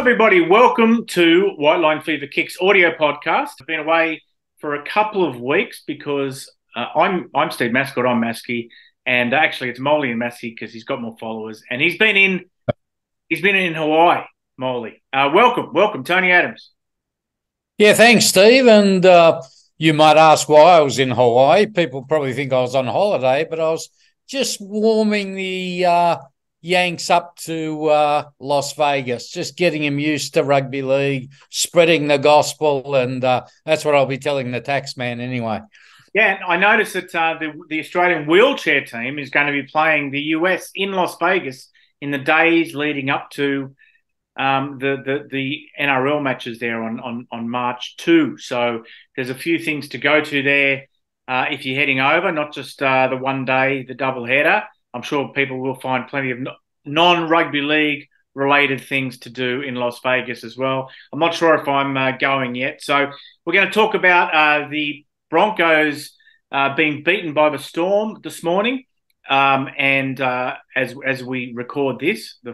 everybody. Welcome to WLF Kicks audio podcast. I've been away for a couple of weeks because I'm Steve Mascord. I'm Masky, and actually it's Molly and Masky because he's got more followers. And he's been in Hawaii. Molly, welcome, Tony Adams. Yeah, thanks, Steve. And you might ask why I was in Hawaii. People probably think I was on holiday, but I was just warming the Yanks up to Las Vegas, just getting him used to rugby league, spreading the gospel, and that's what I'll be telling the tax man anyway. Yeah, I noticed that the Australian wheelchair team is going to be playing the US in Las Vegas in the days leading up to the NRL matches there on March 2. So there's a few things to go to there if you're heading over, not just the one day, the double header. I'm sure people will find plenty of non-rugby league related things to do in Las Vegas as well. I'm not sure if I'm going yet. So we're going to talk about the Broncos being beaten by the Storm this morning. And as we record this, the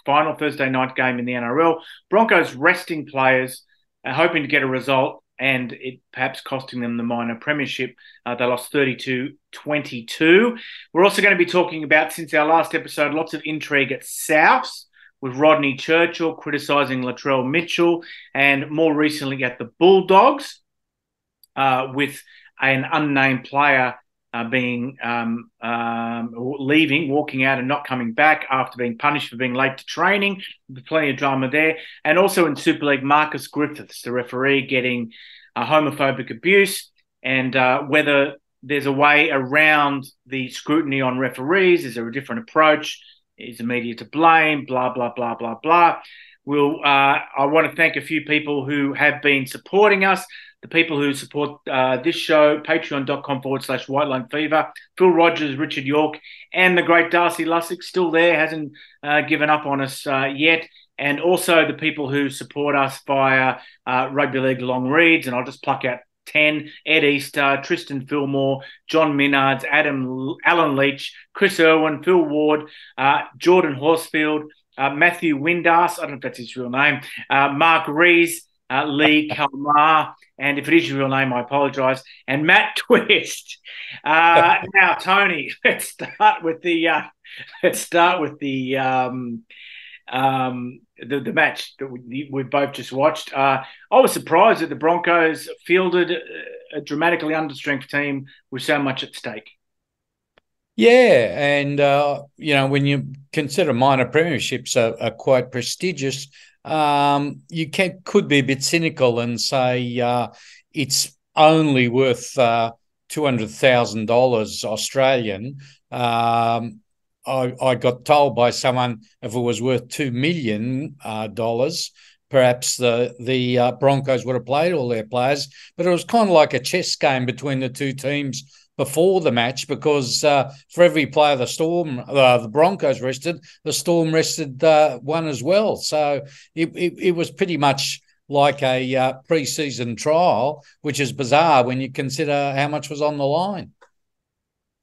final Thursday night game in the NRL, Broncos resting players, hoping to get a result, and it perhaps costing them the minor premiership. They lost 32-22. We're also going to be talking about, since our last episode, lots of intrigue at Souths, with Rodney Churchill criticising Latrell Mitchell, and more recently at the Bulldogs, with an unnamed player leaving, walking out and not coming back after being punished for being late to training. There's plenty of drama there. And also in Super League, Marcus Griffiths, the referee, getting homophobic abuse, and whether there's a way around the scrutiny on referees. Is there a different approach? Is the media to blame? Blah, blah, blah, blah, blah. I want to thank a few people who have been supporting us. The people who support this show, patreon.com/White Fever, Phil Rogers, Richard York, and the great Darcy Lussick, still there, hasn't given up on us yet. And also the people who support us via Rugby League Long Reads, and I'll just pluck out 10, Ed Easter, Tristan Fillmore, John Minards, Alan Leach, Chris Irwin, Phil Ward, Jordan Horsfield, Matthew Windass, I don't know if that's his real name, Mark Rees, Lee Kalmar, and if it is your real name, I apologise, and Matt Twist. Now, Tony, let's start with the match that we both just watched. I was surprised that the Broncos fielded a dramatically understrength team with so much at stake. Yeah, and when you consider minor premierships are quite prestigious, you could be a bit cynical and say it's only worth $200,000 Australian. I got told by someone if it was worth $2 million, perhaps the Broncos would have played all their players. But it was kind of like a chess game between the two teams before the match, because for every player the Broncos rested, the Storm rested one as well. So it was pretty much like a pre-season trial, which is bizarre when you consider how much was on the line.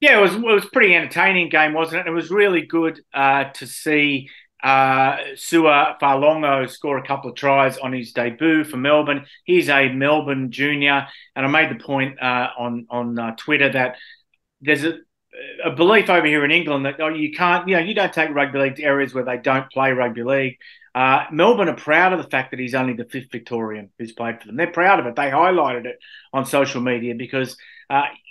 Yeah, it was pretty entertaining game, wasn't it? It was really good to see Sua Farlongo score a couple of tries on his debut for Melbourne. He's a Melbourne junior, and I made the point on Twitter that there's a belief over here in England that you don't take rugby league to areas where they don't play rugby league. Melbourne are proud of the fact that he's only the fifth Victorian who's played for them. They're proud of it. They highlighted it on social media because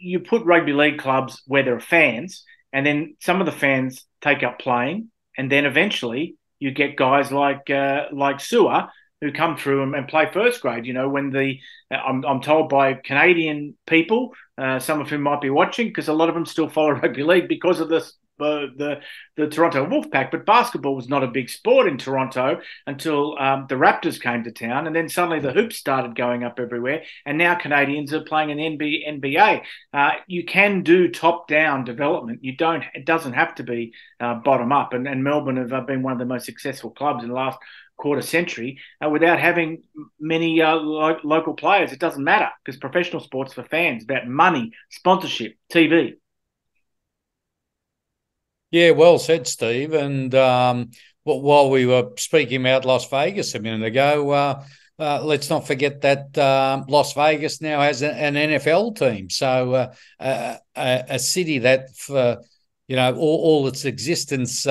you put rugby league clubs where there are fans, and then some of the fans take up playing. And then eventually you get guys like Sua who come through and play first grade. When I'm told by Canadian people, some of whom might be watching, because a lot of them still follow rugby league because of this. The Toronto Wolfpack, but basketball was not a big sport in Toronto until the Raptors came to town, and then suddenly the hoops started going up everywhere, and now Canadians are playing in NBA. You can do top-down development. It doesn't have to be bottom up, and Melbourne have been one of the most successful clubs in the last quarter century without having many local players. It doesn't matter because professional sports for fans, about money, sponsorship, TV. Yeah, well said, Steve. And while we were speaking about Las Vegas a minute ago, let's not forget that Las Vegas now has an NFL team. So a city that for all its existence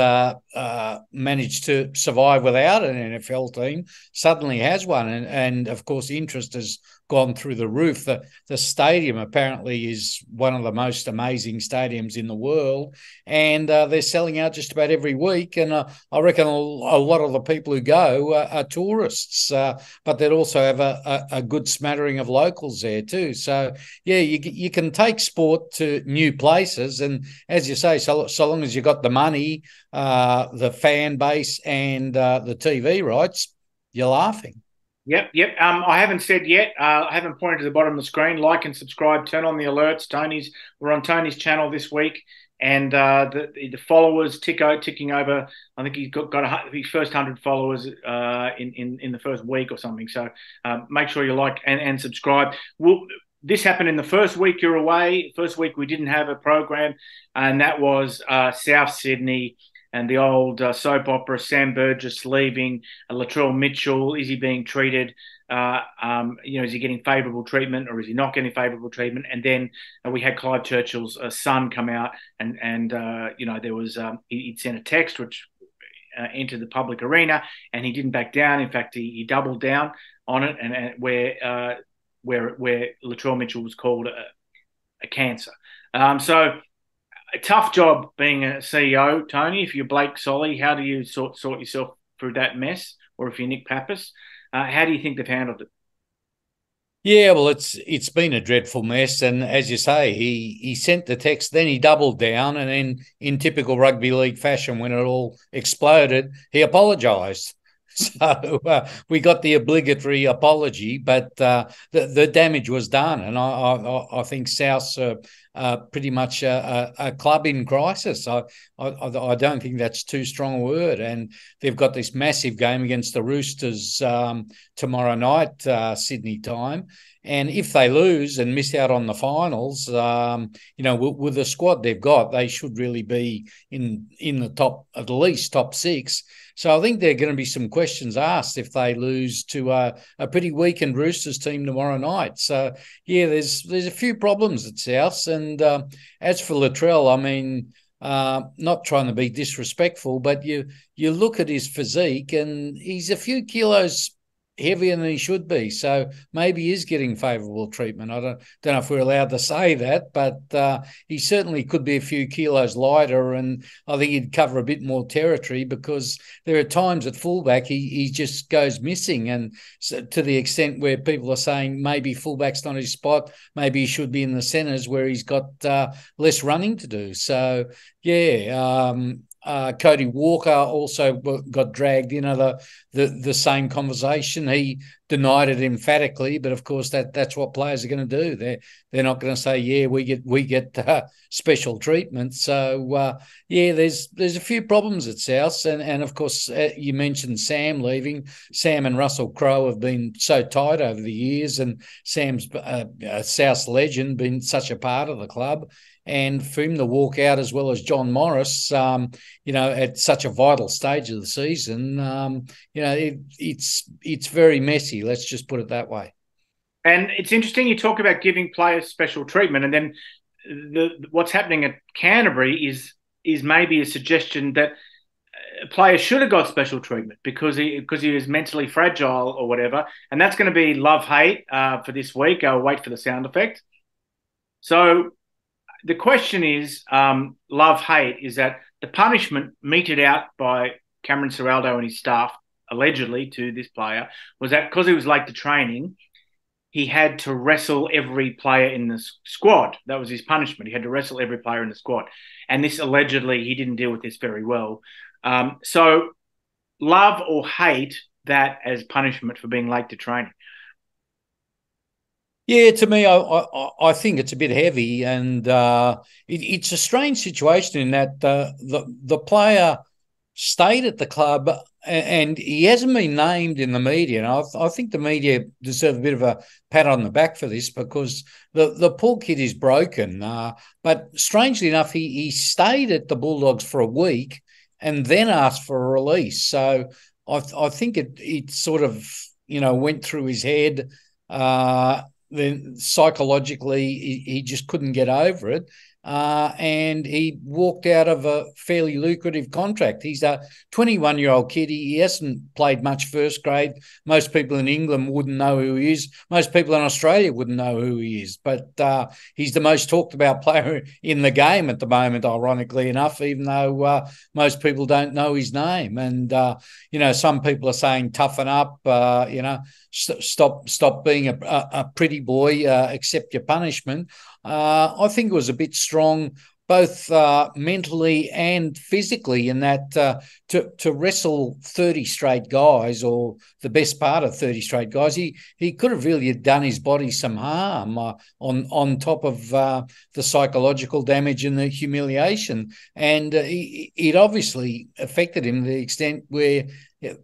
managed to survive without an NFL team suddenly has one, and of course interest has gone through the roof. The stadium apparently is one of the most amazing stadiums in the world, and they're selling out just about every week. And I reckon a lot of the people who go are tourists, but they'd also have a good smattering of locals there too. So yeah, you can take sport to new places, and as you say, so long as you got the money, the fan base, and the TV rights, you're laughing. Yep. I haven't said yet. I haven't pointed to the bottom of the screen. Like and subscribe. Turn on the alerts. We're on Tony's channel this week, and the followers ticking over. I think he's got his first 100 followers in the first week or something. So make sure you like and subscribe. This happened in the first week you're away. First week we didn't have a program, and that was South Sydney. And the old soap opera, Sam Burgess leaving, Latrell Mitchell, is he being treated? Is he getting favourable treatment or is he not getting favourable treatment? And then we had Clive Churchill's son come out, and there was he'd sent a text which entered the public arena, and he didn't back down. In fact, he doubled down on it, and where Latrell Mitchell was called a cancer. So. A tough job being a CEO, Tony. If you're Blake Solly, how do you sort yourself through that mess? Or if you're Nick Pappas, how do you think they've handled it? Yeah, well, it's been a dreadful mess, and as you say, he sent the text, then he doubled down, and then in typical rugby league fashion, when it all exploded, he apologised. So we got the obligatory apology, but the damage was done, and I think South's pretty much a club in crisis. I don't think that's too strong a word, and they've got this massive game against the Roosters tomorrow night, Sydney time. And if they lose and miss out on the finals, with the squad they've got, they should really be in the top, at least top six. So I think there are going to be some questions asked if they lose to a pretty weakened Roosters team tomorrow night. So yeah, there's a few problems at Souths. And as for Latrell, I mean, not trying to be disrespectful, but you look at his physique and he's a few kilos heavier than he should be, so maybe he is getting favourable treatment. I don't know if we're allowed to say that, but he certainly could be a few kilos lighter, and I think he'd cover a bit more territory, because there are times at fullback he just goes missing, and so, to the extent where people are saying maybe fullback's not his spot, maybe he should be in the centres where he's got less running to do. So yeah. Cody Walker also got dragged into the same conversation. He denied it emphatically, but of course that's what players are going to do. They're not going to say, yeah, we get special treatment. So yeah, there's a few problems at South, and of course you mentioned Sam leaving. Sam and Russell Crowe have been so tight over the years, and Sam's South's legend, been such a part of the club. And for him to walk out, as well as John Morris, at such a vital stage of the season, it's very messy. Let's just put it that way. And it's interesting you talk about giving players special treatment, and then what's happening at Canterbury is maybe a suggestion that a player should have got special treatment because he was mentally fragile or whatever, and that's going to be love-hate for this week. I'll wait for the sound effect. So the question is, love-hate, is that the punishment meted out by Cameron Ciraldo and his staff, allegedly, to this player, was that because he was late to training, he had to wrestle every player in the squad. That was his punishment. He had to wrestle every player in the squad. And this, allegedly, he didn't deal with this very well. So love or hate that as punishment for being late to training? Yeah, to me, I think it's a bit heavy, and it's a strange situation in that the player stayed at the club and he hasn't been named in the media. And I think the media deserve a bit of a pat on the back for this, because the poor kid is broken. But strangely enough, he stayed at the Bulldogs for a week, and then asked for a release. So I think it sort of, went through his head. Then psychologically, he just couldn't get over it. And he walked out of a fairly lucrative contract. He's a 21-year-old kid. He hasn't played much first grade. Most people in England wouldn't know who he is. Most people in Australia wouldn't know who he is. But he's the most talked about player in the game at the moment, ironically enough, even though most people don't know his name. And, some people are saying toughen up, stop being a pretty boy, accept your punishment. I think it was a bit strong, both mentally and physically, in that to wrestle 30 straight guys, or the best part of 30 straight guys, he could have really done his body some harm on top of the psychological damage and the humiliation. And it obviously affected him to the extent where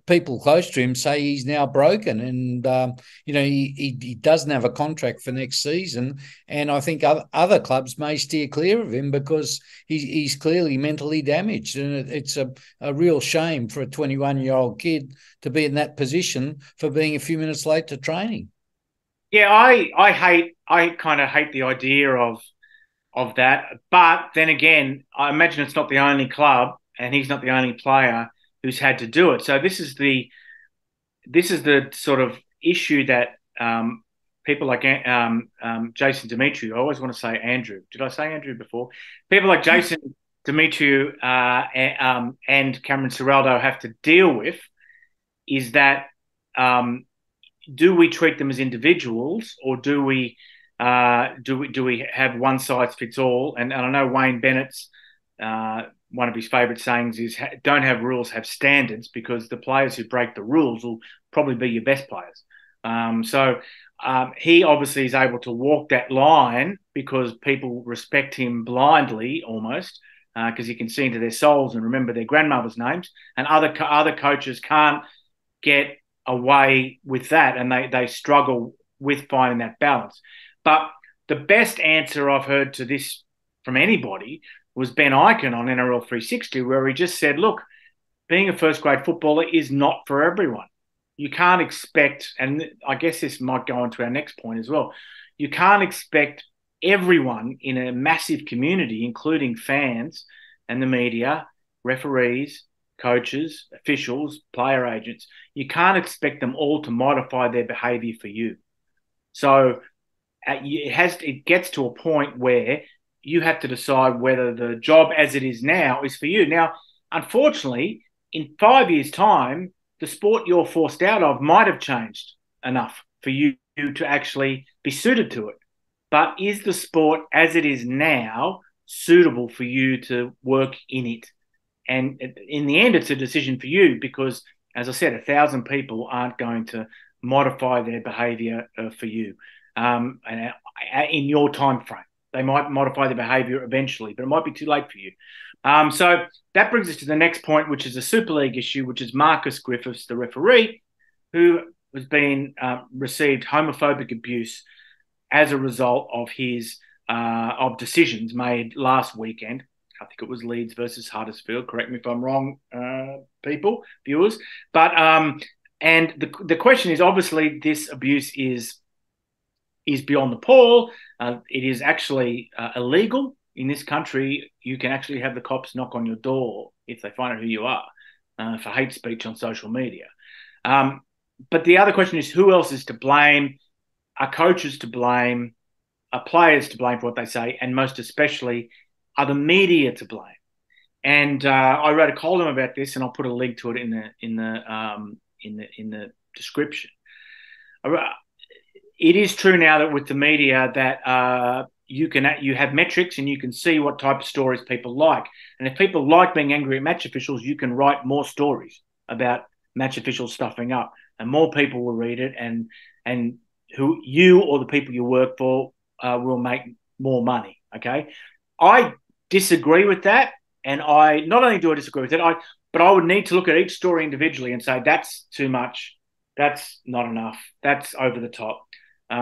people close to him say he's now broken, and he doesn't have a contract for next season. And I think other clubs may steer clear of him because he's clearly mentally damaged, and it's a real shame for a 21-year-old kid to be in that position for being a few minutes late to training. Yeah, I kind of hate the idea of that, but then again, I imagine it's not the only club, and he's not the only player who's had to do it. So this is the sort of issue that people like Jason Demetriou, I always want to say Andrew. Did I say Andrew before? People like Jason Demetriou and Cameron Ciraldo have to deal with, is that do we treat them as individuals, or do we have one size fits all? And I know Wayne Bennett's one of his favourite sayings is, don't have rules, have standards, because the players who break the rules will probably be your best players. So he obviously is able to walk that line because people respect him blindly almost, because he can see into their souls and remember their grandmother's names, and other coaches can't get away with that, and they struggle with finding that balance. But the best answer I've heard to this from anybody was Ben Eichen on NRL 360, where he just said, look, being a first grade footballer is not for everyone. You can't expect, and I guess this might go on to our next point as well, you can't expect everyone in a massive community, including fans and the media, referees, coaches, officials, player agents, you can't expect them all to modify their behaviour for you. So it gets to a point where you have to decide whether the job as it is now is for you. Now, unfortunately, in 5 years' time, the sport you're forced out of might have changed enough for you to actually be suited to it. But is the sport as it is now suitable for you to work in it? And in the end, it's a decision for you because, as I said, 1,000 people aren't going to modify their behaviour for you in your time frame. They might modify their behaviour eventually, but it might be too late for you. So that brings us to the next point, which is a Super League issue, which is Marcus Griffiths, the referee, who has been received homophobic abuse as a result of his of decisions made last weekend. I think it was Leeds versus Huddersfield. Correct me if I'm wrong, viewers. But and the question is, obviously this abuse is beyond the pale. It is actually illegal in this country. You can actually have the cops knock on your door if they find out who you are for hate speech on social media. But the other question is, who else is to blame? Are coaches to blame? Are players to blame for what they say? And most especially, are the media to blame? And I wrote a column about this, and I'll put a link to it in the description. It is true now that with the media that you have metrics and you can see what type of stories people like. And if people like being angry at match officials, you can write more stories about match officials stuffing up, and more people will read it, and who you or the people you work for will make more money. Okay, I disagree with that, and I not only do I disagree with it, but I would need to look at each story individually and say that's too much, that's not enough, that's over the top. So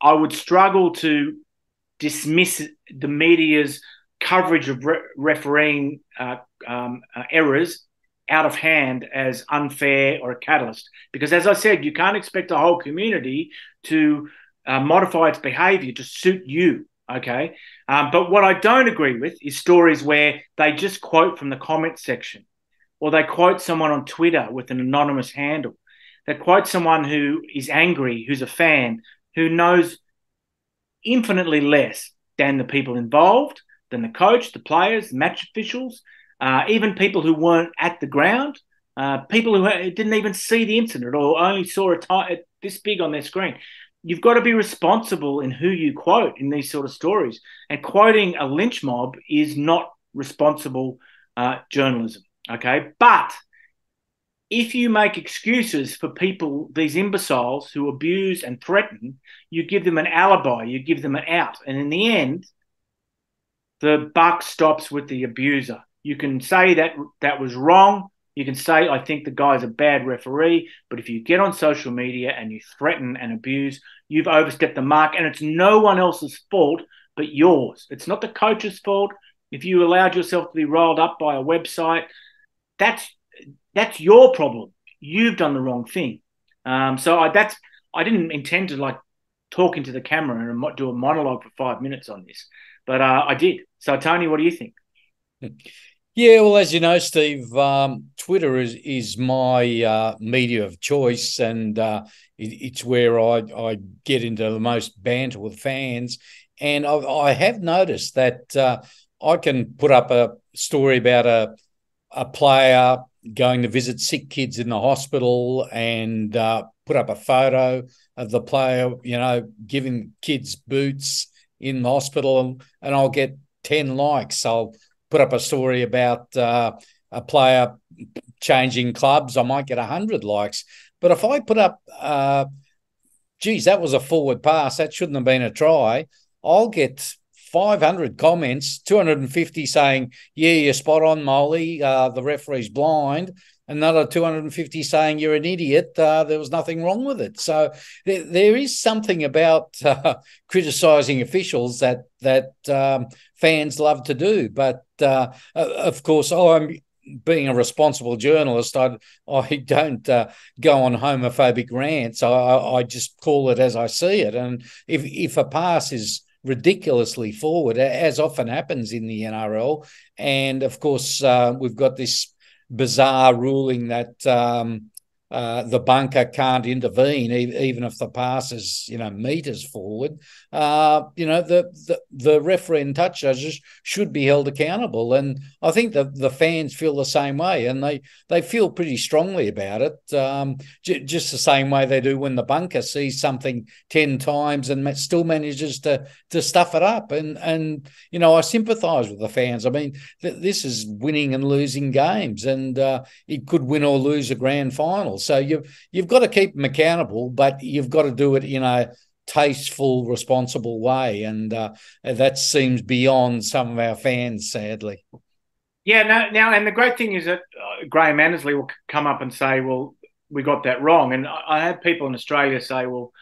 I would struggle to dismiss the media's coverage of refereeing errors out of hand as unfair or a catalyst. Because as I said, you can't expect a whole community to modify its behaviour to suit you, okay? But what I don't agree with is stories where they just quote from the comment section, or they quote someone on Twitter with an anonymous handle. They quote someone who is angry, who's a fan, who knows infinitely less than the people involved, than the coach, the players, match officials, even people who weren't at the ground, people who didn't even see the incident or only saw it this big on their screen. You've got to be responsible in who you quote in these sort of stories. And quoting a lynch mob is not responsible journalism, okay? But if you make excuses for people, these imbeciles who abuse and threaten, you give them an alibi, you give them an out. And in the end, the buck stops with the abuser. You can say that was wrong. You can say, I think the guy's a bad referee. But if you get on social media and you threaten and abuse, you've overstepped the mark. And it's no one else's fault but yours. It's not the coach's fault. If you allowed yourself to be rolled up by a website, that's your problem. You've done the wrong thing. I didn't intend to talk into the camera and do a monologue for 5 minutes on this, but I did. So Tony, what do you think? Yeah, well, as you know, Steve, Twitter is my media of choice, and it's where I get into the most banter with fans. And I have noticed that I can put up a story about a player going to visit sick kids in the hospital and put up a photo of the player, giving kids boots in the hospital, and I'll get 10 likes. I'll put up a story about a player changing clubs, I might get 100 likes. But if I put up, geez, that was a forward pass, that shouldn't have been a try, I'll get 500 comments, 250 saying, yeah, you're spot on, Molly, the referee's blind. Another 250 saying you're an idiot, there was nothing wrong with it. So there is something about criticising officials that fans love to do. But, of course, I'm being a responsible journalist, I don't go on homophobic rants. I just call it as I see it. And if a pass is ridiculously forward, as often happens in the NRL, and of course we've got this bizarre ruling that the bunker can't intervene even if the pass is meters forward. The referee and touch judges should be held accountable, and I think the fans feel the same way, and they feel pretty strongly about it, just the same way they do when the bunker sees something 10 times and still manages to stuff it up. And I sympathise with the fans. I mean, this is winning and losing games, and it could win or lose a grand final. So you've got to keep them accountable, but you've got to do it in a tasteful, responsible way, and that seems beyond some of our fans, sadly. Yeah, now, and the great thing is that Graeme Annesley will come up and say, well, we got that wrong. And I had people in Australia say, well,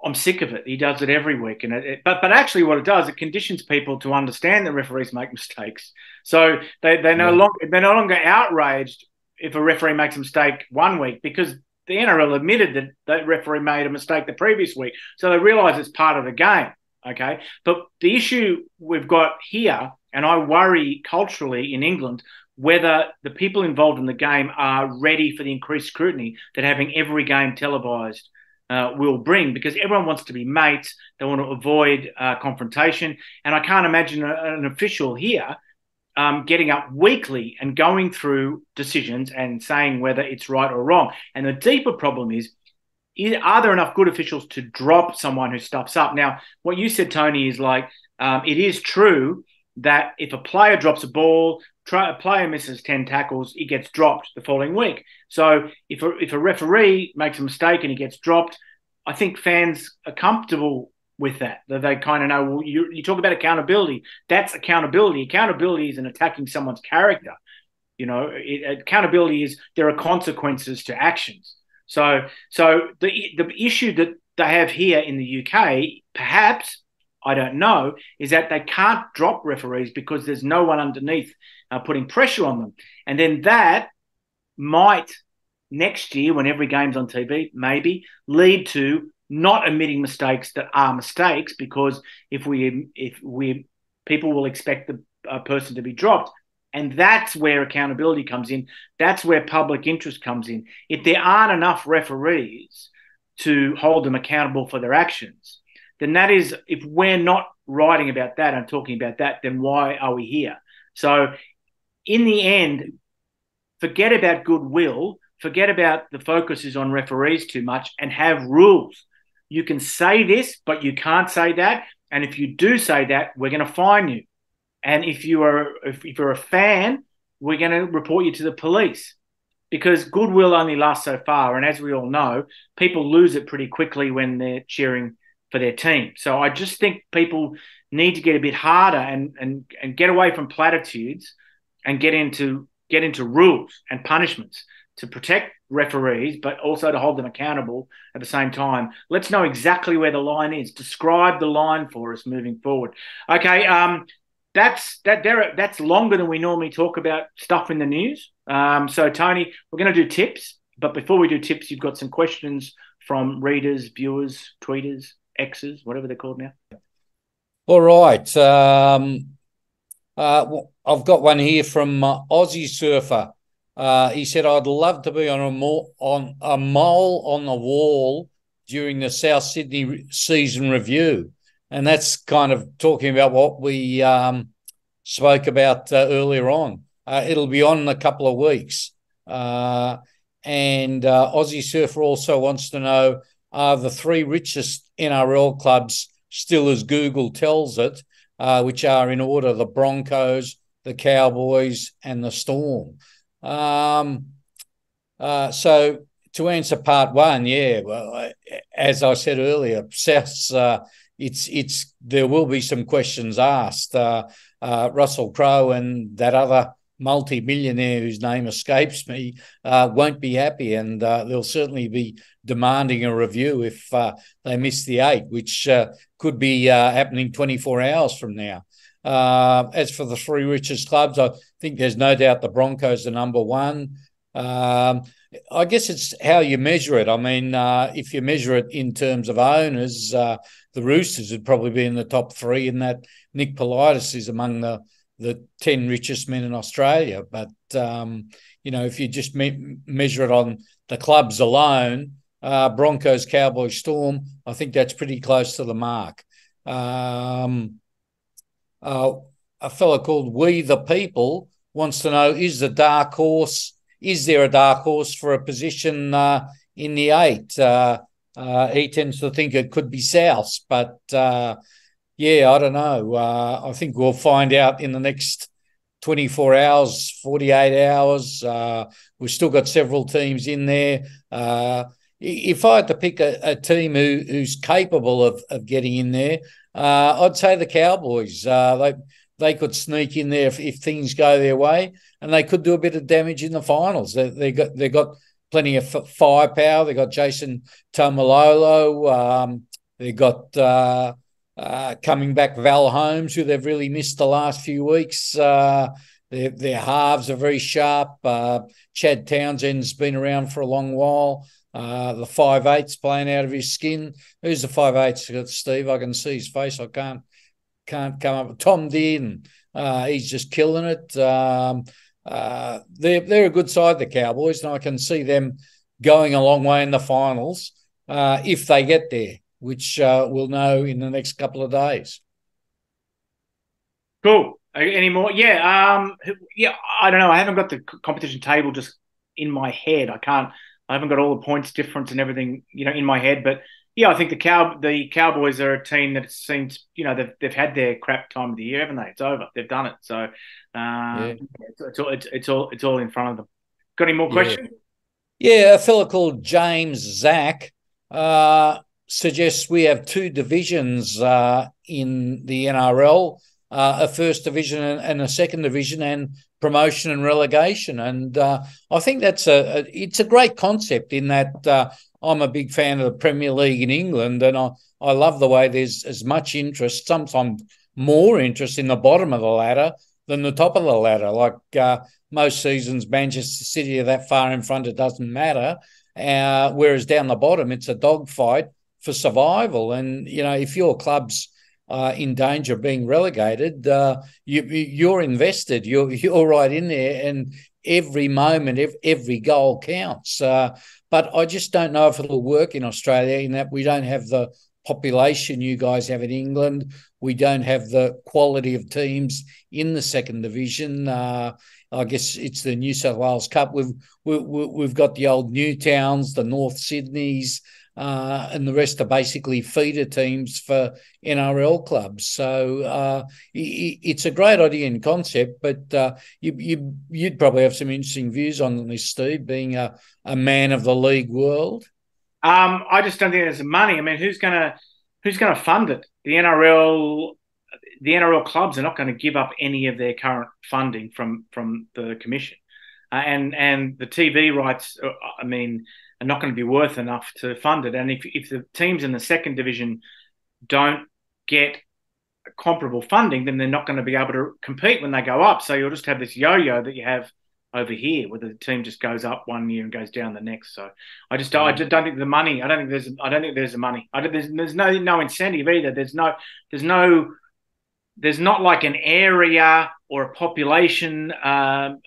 I'm sick of it. He does it every week. But actually what it does, it conditions people to understand that referees make mistakes. So they're no longer outraged if a referee makes a mistake one week, because the NRL admitted that that referee made a mistake the previous week. So they realise it's part of the game, okay? But the issue we've got here, and I worry culturally in England, whether the people involved in the game are ready for the increased scrutiny that having every game televised will bring, because everyone wants to be mates. They want to avoid confrontation. And I can't imagine an official here getting up weekly and going through decisions and saying whether it's right or wrong. And the deeper problem is, are there enough good officials to drop someone who stuffs up? Now, what you said, Tony, is it is true that if a player drops a ball, a player misses 10 tackles, he gets dropped the following week. So if a referee makes a mistake and he gets dropped, I think fans are comfortable with that they kind of know, well, you talk about accountability. That's accountability. Accountability isn't attacking someone's character. Accountability is there are consequences to actions. So the issue that they have here in the UK, perhaps, I don't know, is that they can't drop referees because there's no one underneath putting pressure on them. And then that might next year, when every game's on TV, maybe lead to not admitting mistakes that are mistakes, because if people will expect the person to be dropped. And that's where accountability comes in. That's where public interest comes in. If there aren't enough referees to hold them accountable for their actions, then that is, if we're not writing about that and talking about that, then why are we here? So in the end, forget about goodwill, forget about the focus is on referees too much, and have rules. You can say this, but you can't say that. And if you do say that, we're going to fine you. And if you're a fan, we're going to report you to the police, because goodwill only lasts so far. And as we all know, people lose it pretty quickly when they're cheering for their team. So I just think people need to get a bit harder and get away from platitudes and get into rules and punishments to protect referees, but also to hold them accountable at the same time. Let's know exactly where the line is. Describe the line for us moving forward. Okay, that's longer than we normally talk about stuff in the news. So, Tony, we're going to do tips. But before we do tips, you've got some questions from readers, viewers, tweeters, X's, whatever they're called now. All right. I've got one here from Aussie Surfer. He said, I'd love to be on a mole on the wall during the South Sydney season review. And that's kind of talking about what we spoke about earlier on. It'll be on in a couple of weeks. And Aussie Surfer also wants to know, are the three richest NRL clubs still as Google tells it, which are in order the Broncos, the Cowboys and the Storm? So to answer part one, yeah, well, as I said earlier, South's there will be some questions asked. Russell Crowe and that other multi-millionaire whose name escapes me won't be happy, and they'll certainly be demanding a review if they miss the 8, which could be happening 24 hours from now. As for the three richest clubs, I think there's no doubt the Broncos are number one. I guess it's how you measure it. I mean, if you measure it in terms of owners, the Roosters would probably be in the top 3, in that Nick Politis is among the 10 richest men in Australia. But, if you just measure it on the clubs alone, Broncos, Cowboys, Storm, I think that's pretty close to the mark. A fellow called We the People wants to know, is there a dark horse for a position in the 8? He tends to think it could be South, but I don't know. I think we'll find out in the next 24 hours, 48 hours. We've still got several teams in there. If I had to pick a team who's capable of getting in there, I'd say the Cowboys. They could sneak in there if things go their way, and they could do a bit of damage in the finals. They got plenty of firepower. They got Jason Taumalolo. They got coming back Val Holmes, who they've really missed the last few weeks. Their halves are very sharp. Chad Townsend's been around for a long while. The 5'8's playing out of his skin. Who's the 5'8, Steve? I can see his face. I can't come up with Tom Dearden. He's just killing it. They're a good side, the Cowboys, and I can see them going a long way in the finals if they get there, which we'll know in the next couple of days. Cool. Any more? Yeah. I don't know. I haven't got the competition table just in my head. I haven't got all the points difference and everything, in my head. But yeah, I think the Cowboys are a team that seems, they've had their crap time of the year, haven't they? It's over. They've done it. So it's all in front of them. Got any more questions? Yeah, a fella called James Zach suggests we have 2 divisions in the NRL, a first division and a second division, and promotion and relegation. And I think it's a great concept, in that I'm a big fan of the Premier League in England, and I love the way there's as much interest, sometimes more interest in the bottom of the ladder than the top of the ladder. Like most seasons, Manchester City are that far in front, it doesn't matter. Whereas down the bottom, it's a dogfight for survival. And, if your club's in danger of being relegated, you're invested. You're right in there, and every moment, every goal counts. But I just don't know if it'll work in Australia, in that we don't have the population you guys have in England. We don't have the quality of teams in the second division. I guess it's the New South Wales Cup. We've got the old Newtowns, the North Sydneys, and the rest are basically feeder teams for NRL clubs. So it's a great idea and concept, but you'd probably have some interesting views on this, Steve, being a man of the league world. I just don't think there's the money. I mean, who's going to fund it? The NRL clubs are not going to give up any of their current funding from the commission, and the TV rights, I mean, are not going to be worth enough to fund it. And if the teams in the second division don't get comparable funding, then they're not going to be able to compete when they go up. So you'll just have this yo-yo that you have over here, where the team just goes up one year and goes down the next. So I just don't think the money. I don't think there's the money. There's no incentive either. There's not like an area or a population or a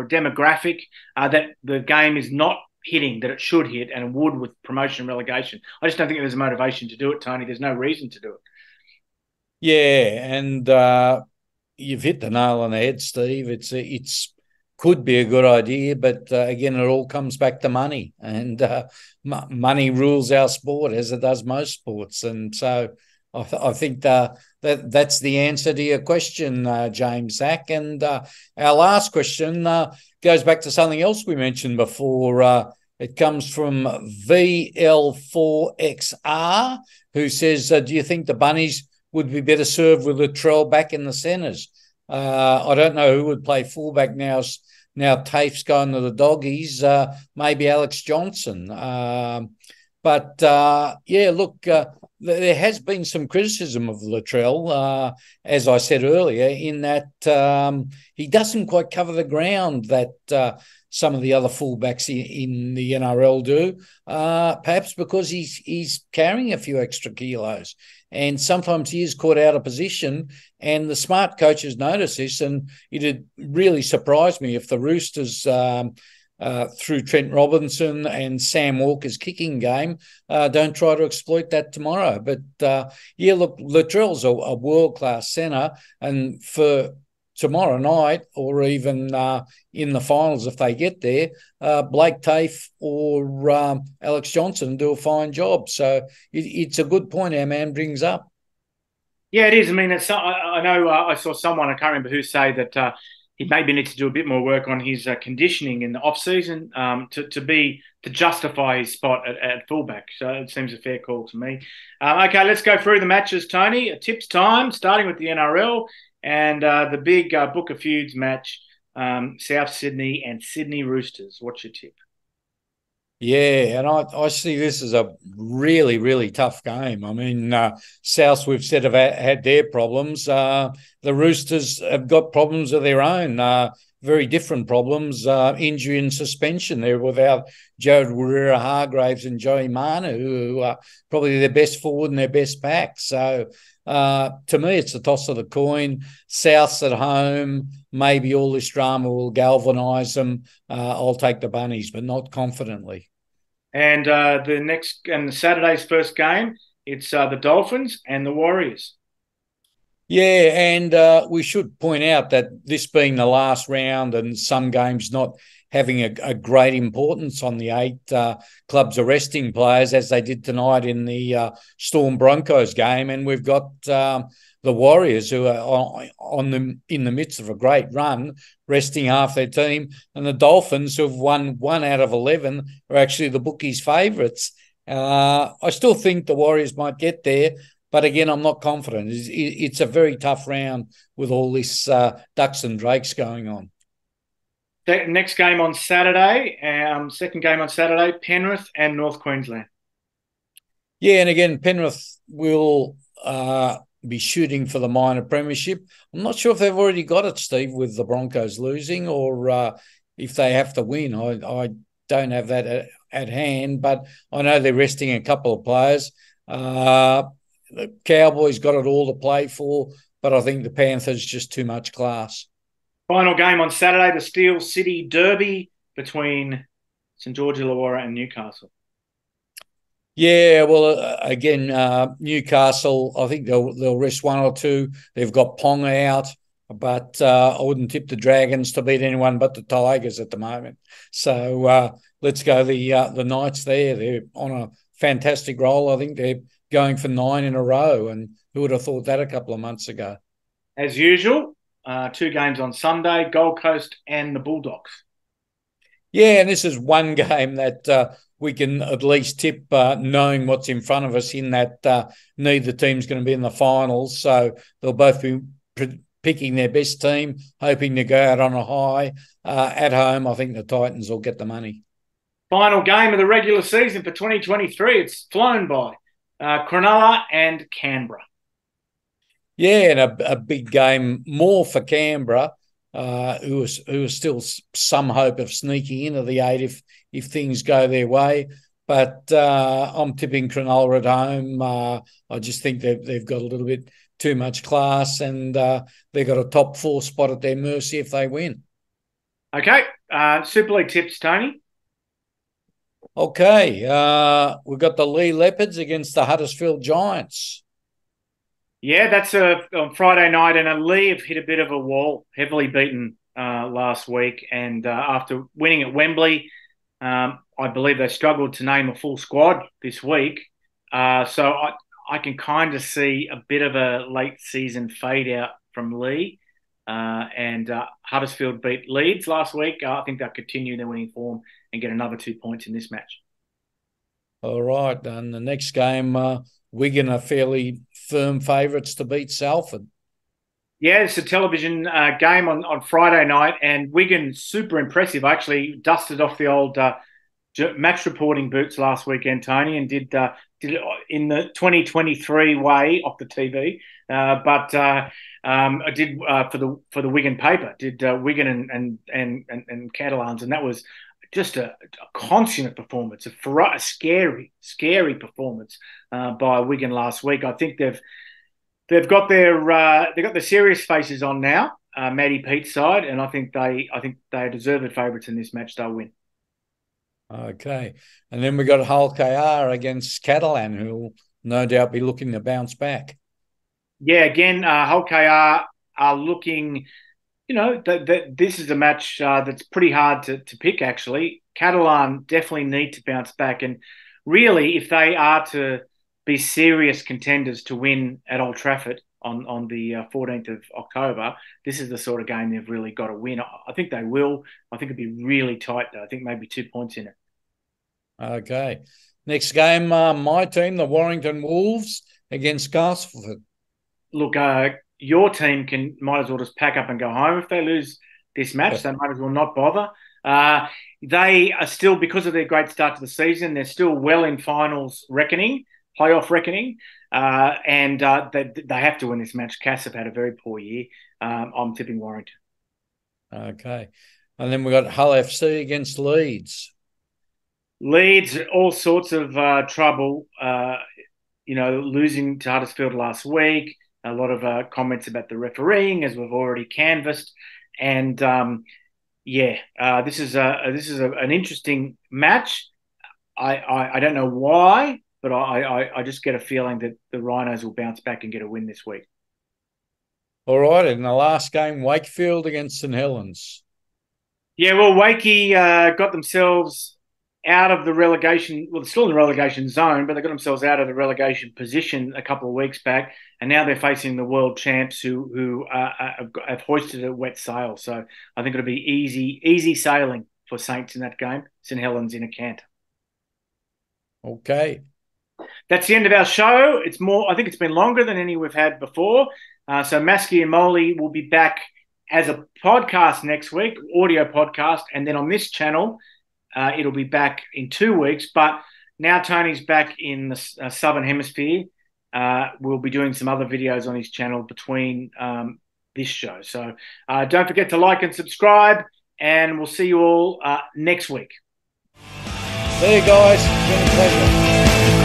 demographic that the game is not hitting that it should hit and would with promotion and relegation. I just don't think there's a motivation to do it, Tony. There's no reason to do it. Yeah, and you've hit the nail on the head, Steve. It's could be a good idea, but again, it all comes back to money, and money rules our sport, as it does most sports. And so I think that's the answer to your question, James Zach. And our last question goes back to something else we mentioned before. It comes from VL4XR, who says, do you think the Bunnies would be better served with Latrell back in the centres? I don't know who would play fullback now. Now Taife's gone to the Doggies. Maybe Alex Johnson. But look, there has been some criticism of Latrell, as I said earlier, in that he doesn't quite cover the ground that some of the other fullbacks in the NRL do, perhaps because he's carrying a few extra kilos. And sometimes he is caught out of position, and the smart coaches notice this, and it'd really surprise me if the Roosters, through Trent Robinson and Sam Walker's kicking game, don't try to exploit that tomorrow. But, look, Latrell's a world-class centre, and for tomorrow night, or even in the finals if they get there, Blake Tafe or Alex Johnson do a fine job. So it's a good point our man brings up. Yeah, it is. I mean, I know I saw someone, I can't remember who, say that he maybe needs to do a bit more work on his conditioning in the off-season to justify his spot at fullback. So it seems a fair call to me. Okay, let's go through the matches, Tony. Tips time, starting with the NRL. And the big Book of Feuds match, South Sydney and Sydney Roosters. What's your tip? Yeah, and I see this as a really, really tough game. I mean, South, we've said, have had their problems. The Roosters have got problems of their own, very different problems, injury and suspension. They're without Jared Warrior-Hargraves and Joey Manu, who are probably their best forward and their best back. So to me, it's the toss of the coin. South's at home. Maybe all this drama will galvanise them. I'll take the Bunnies, but not confidently. And the Saturday's first game, it's the Dolphins and the Warriors. Yeah, and we should point out that this being the last round and some games not having a great importance on the 8 clubs arresting players, as they did tonight in the Storm Broncos game. And we've got the Warriors, who are in the midst of a great run, resting half their team. And the Dolphins, who have won 1 out of 11, are actually the bookies' favourites. I still think the Warriors might get there, but again, I'm not confident. It's a very tough round with all this ducks and drakes going on. Next game on Saturday, second game on Saturday, Penrith and North Queensland. Yeah, and again, Penrith will be shooting for the minor premiership. I'm not sure if they've already got it, Steve, with the Broncos losing, or if they have to win. I don't have that at hand, but I know they're resting a couple of players. The Cowboys got it all to play for, but I think the Panthers just too much class. Final game on Saturday, the Steel City Derby between St George Illawarra and Newcastle. Yeah, well, again, Newcastle, I think they'll rest one or two. They've got Ponga out, but I wouldn't tip the Dragons to beat anyone but the Tigers at the moment. So let's go the Knights there. They're on a fantastic roll. I think they're going for 9 in a row, and who would have thought that a couple of months ago? As usual, 2 games on Sunday, Gold Coast and the Bulldogs. Yeah, and this is one game that we can at least tip, knowing what's in front of us in that neither team's going to be in the finals. So they'll both be picking their best team, hoping to go out on a high. At home, I think the Titans will get the money. Final game of the regular season for 2023. It's flown by. Cronulla and Canberra. Yeah, and a big game more for Canberra, who is still some hope of sneaking into the 8 if things go their way. But I'm tipping Cronulla at home. I just think they've got a little bit too much class, and they've got a top 4 spot at their mercy if they win. Okay, Super League tips, Tony. Okay, we've got the Lee Leopards against the Huddersfield Giants. Yeah, that's on Friday night, and Lee have hit a bit of a wall, heavily beaten last week, and after winning at Wembley, I believe they struggled to name a full squad this week. So I can kind of see a bit of a late season fade out from Lee. And Huddersfield beat Leeds last week. I think they'll continue their winning form and get another 2 points in this match. All right, and the next game, Wigan are fairly firm favourites to beat Salford. Yeah, it's a television game on Friday night, and Wigan super impressive. I actually dusted off the old match reporting boots last weekend, Tony, and did it in the 2023 way off the TV. But I did for the Wigan paper. Did Wigan and Catalans, and that was just a consummate performance, a scary performance by Wigan last week. I think they've got their serious faces on now, Matty Pete's side, and I think they are deserved favourites in this match. They'll win. Okay, and then we got Hull KR against Catalan, who will no doubt be looking to bounce back. Yeah, again, Hull KR are looking. This is a match that's pretty hard to pick, actually. Catalan definitely need to bounce back. And really, if they are to be serious contenders to win at Old Trafford on the 14th of October, this is the sort of game they've really got to win. I think they will. I think it'd be really tight, though. I think maybe 2 points in it. Okay. Next game, my team, the Warrington Wolves against Castleford. Look, your team might as well just pack up and go home if they lose this match. They might as well not bother. They are still, because of their great start to the season, they're still well in finals reckoning, playoff reckoning, and they have to win this match. Cass have had a very poor year. I'm tipping Warrington. Okay. And then we got Hull FC against Leeds. Leeds, all sorts of trouble, losing to Huddersfield last week. A lot of comments about the refereeing, as we've already canvassed, and this is an interesting match. I don't know why, but I just get a feeling that the Rhinos will bounce back and get a win this week. All right, in the last game, Wakefield against St Helens. Yeah, well, Wakey got themselves out of the relegation, well, they're still in the relegation zone, but they got themselves out of the relegation position a couple of weeks back, and now they're facing the world champs who have hoisted a wet sail. So I think it'll be easy sailing for Saints in that game. St Helens in a canter. Okay. That's the end of our show. I think it's been longer than any we've had before. So Masky and Moley will be back as a podcast next week, audio podcast, and then on this channel, it'll be back in 2 weeks. But now Tony's back in the Southern Hemisphere. We'll be doing some other videos on his channel between this show. So don't forget to like and subscribe, and we'll see you all next week. See you guys. It's been a pleasure.